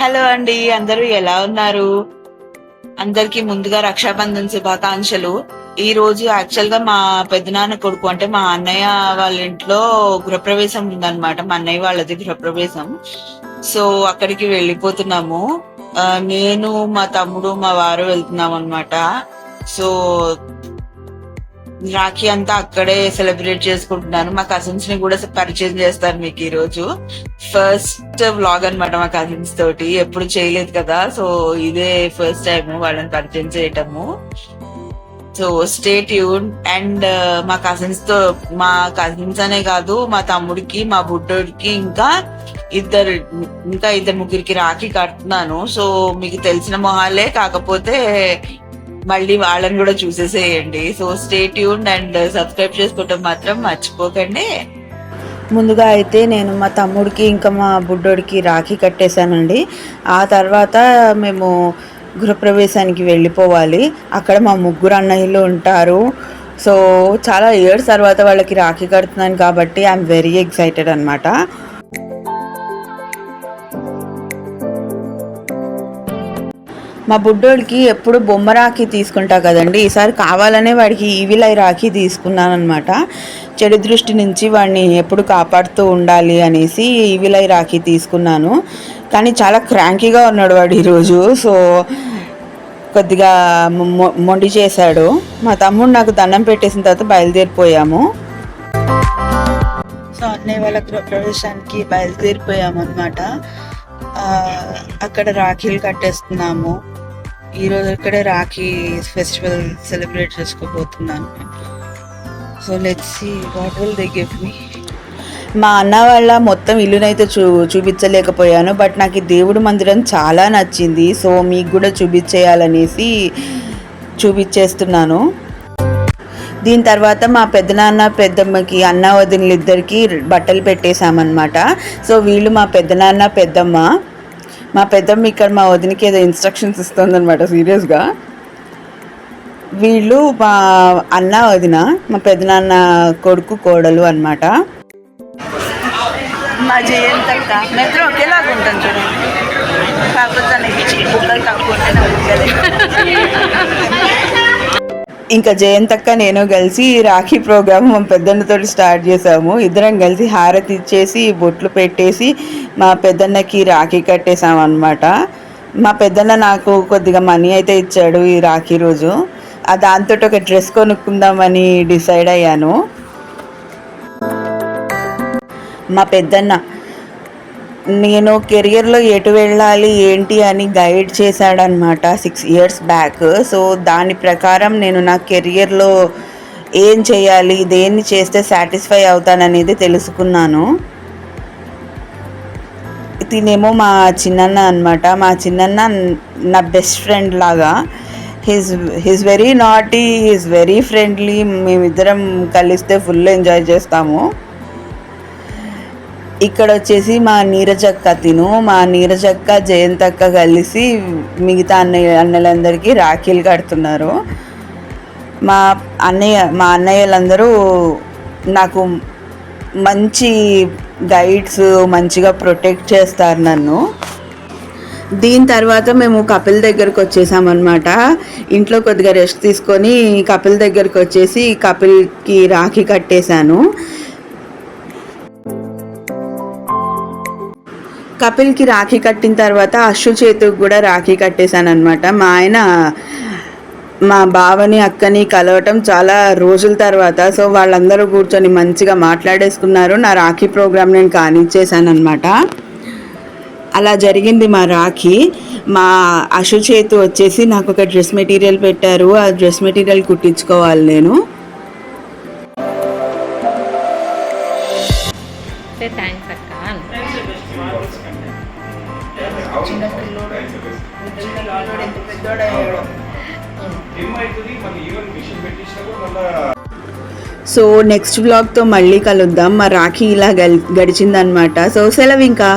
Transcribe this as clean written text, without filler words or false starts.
Hello అండి, అందరూ ఎలా ఉన్నారు? అందరికి ముందుగా రక్షాబంధన్ శుభాకాంక్షలు. ఈ రోజు యాక్చువల్ గా మా పెద్దనాన్న కొడుకు అంటే మా అన్నయ్య వాళ్ళ ఇంట్లో గృహప్రవేశం ఉందన్నమాట. మా అన్నయ్య వాళ్ళది గృహప్రవేశం. సో అక్కడికి వెళ్ళిపోతున్నాము. నేను, మా తమ్ముడు, మా వారు వెళ్తున్నాం అనమాట. సో రాఖీ అంతా అక్కడే సెలబ్రేట్ చేసుకుంటున్నాను. మా కజిన్స్ ని కూడా పరిచయం చేస్తాను మీకు ఈ రోజు. ఫస్ట్ వ్లాగ్ అనమాట మా కజిన్స్ తోటి, ఎప్పుడు చేయలేదు కదా. సో ఇదే ఫస్ట్ టైం వాళ్ళని పరిచయం చేయటము. So stay tune. అండ్ మా కజిన్స్ అనే కాదు, మా తమ్ముడికి, మా బుడ్డోడికి, ఇంకా ఇద్దరు ముగ్గురికి రాఖీ కడుతున్నాను. సో మీకు తెలిసిన మొహాలే, కాకపోతే మళ్ళీ వాళ్ళని కూడా చూసేసేయండి. So stay tune and subscribe చేసుకోవటం మాత్రం మర్చిపోకండి. ముందుగా అయితే నేను మా తమ్ముడికి ఇంకా మా బుడ్డోడికి రాఖీ కట్టేశానండి. ఆ తర్వాత మేము గృహప్రవేశానికి వెళ్ళిపోవాలి. అక్కడ మా ముగ్గురు అన్నయ్యలు ఉంటారు. సో చాలా ఇయర్స్ తర్వాత వాళ్ళకి రాఖీ కడుతున్నాను కాబట్టి ఐఎమ్ వెరీ ఎక్సైటెడ్ అనమాట. మా బుడ్డోడికి ఎప్పుడు బొమ్మ రాఖీ తీసుకుంటా కదండి, ఈసారి కావాలనే వాడికి ఈవిల్ ఐ రాఖీ తీసుకున్నాను అనమాట. చెడు దృష్టి నుంచి వాడిని ఎప్పుడు కాపాడుతూ ఉండాలి అనేసి ఈవిల్ ఐ రాఖీ తీసుకున్నాను. కానీ చాలా క్రాంకీగా ఉన్నాడు వాడు ఈరోజు. సో కొద్దిగా మొండి చేశాడు. మా తమ్ముడు నాకు దండం పెట్టేసిన తర్వాత బయలుదేరిపోయాము. సో అన్నయ్య వాళ్ళ ప్రవేశానికి బయలుదేరిపోయాము అనమాట. అక్కడ రాఖీలు కట్టేస్తున్నాము. ఈరోజు ఇక్కడే రాఖీ ఫెస్టివల్ సెలబ్రేట్ చేసుకోబోతున్నాను. So let's see what will they give me. మా అన్న వాళ్ళ మొత్తం ఇల్లునైతే చూపించలేకపోయాను, బట్ నాకు ఈ దేవుడు మందిరం చాలా నచ్చింది. సో మీకు కూడా చూపించేయాలనేసి చూపించేస్తున్నాను. దీని తర్వాత మా పెద్దనాన్న పెద్దమ్మకి, అన్న వదినలు ఇద్దరికి బట్టలు పెట్టేశామన్నమాట. సో వీళ్ళు మా పెద్దనాన్న పెద్దమ్మ. మా పెద్దమ్మ ఇక్కడ మా వదినకి ఏదో ఇన్స్ట్రక్షన్స్ ఇస్తుందన్నమాట సీరియస్గా. వీళ్ళు మా అన్న వదిన, మా పెద్దనాన్న కొడుకు కోడలు అనమాట. మా జయంతక్క మెత్రం ఒకేలాగా ఉంటాను చూడండి, కాకపోతే బుక్కలు తక్కువ ఉంటాయి. ఇంకా జయంతక్క నేను కలిసి రాఖీ ప్రోగ్రామ్ మా పెద్దన్నతో స్టార్ట్ చేసాము. ఇద్దరం కలిసి హారతి ఇచ్చేసి బొట్లు పెట్టేసి మా పెద్దన్నకి రాఖీ కట్టేసాం అనమాట. మా పెద్దన్న నాకు కొద్దిగా మనీ అయితే ఇచ్చాడు ఈ రాఖీ రోజు. దాంతో ఒక డ్రెస్ కొనుక్కుందామని డిసైడ్ అయ్యాను. మా పెద్దన్న నేను కెరియర్లో ఎటు వెళ్ళాలి ఏంటి అని గైడ్ చేశాడనమాట 6 years బ్యాక్. సో దాని ప్రకారం నేను నా కెరియర్లో ఏం చేయాలి, దేన్ని చేస్తే సాటిస్ఫై అవుతాననేది తెలుసుకున్నాను. తినేమో మా చిన్నన్న అనమాట. మా చిన్నన్న నా బెస్ట్ ఫ్రెండ్ లాగా. He's very naughty, he's very friendly. మేమిద్దరం కలిస్తే ఫుల్ ఎంజాయ్ చేస్తాము. ఇక్కడ వచ్చేసి మా నీరజక్క మా నీరజక్క జయంతక్క కలిసి మిగతా అన్నయ్యలందరికీ రాఖీలు కడుతున్నారు. మా అన్నయ్యలందరూ నాకు మంచి గైడ్స్, మంచిగా ప్రొటెక్ట్ చేస్తారు నన్ను. దీని తర్వాత మేము కపిల్ దగ్గరకు వచ్చేసామన్నమాట. ఇంట్లో కొద్దిగా రెస్ట్ తీసుకొని కపిల్ దగ్గరకు వచ్చేసి కపిల్కి రాఖీ కట్టేశాను. కపిల్కి రాఖీ కట్టిన తర్వాత అశ్వ చేతుకు కూడా రాఖీ కట్టేశాను అనమాట. మా ఆయన మా బావని అక్కని కలవటం చాలా రోజుల తర్వాత. సో వాళ్ళందరూ కూర్చొని మంచిగా మాట్లాడేసుకున్నారు. నా రాఖీ ప్రోగ్రామ్ నేను కానిచ్చేసాను అనమాట. అలా జరిగింది మా రాఖీ. మా అశ్వ చేతు వచ్చేసి నాకు ఒక డ్రెస్ మెటీరియల్ పెట్టారు. ఆ డ్రెస్ మెటీరియల్ కుట్టించుకోవాలి నేను. సో నెక్స్ట్ వ్లాగ్తో మళ్ళీ కలుద్దాం. మా రాఖీ ఇలా గడిచిందనమాట. సో సెలవు ఇంకా.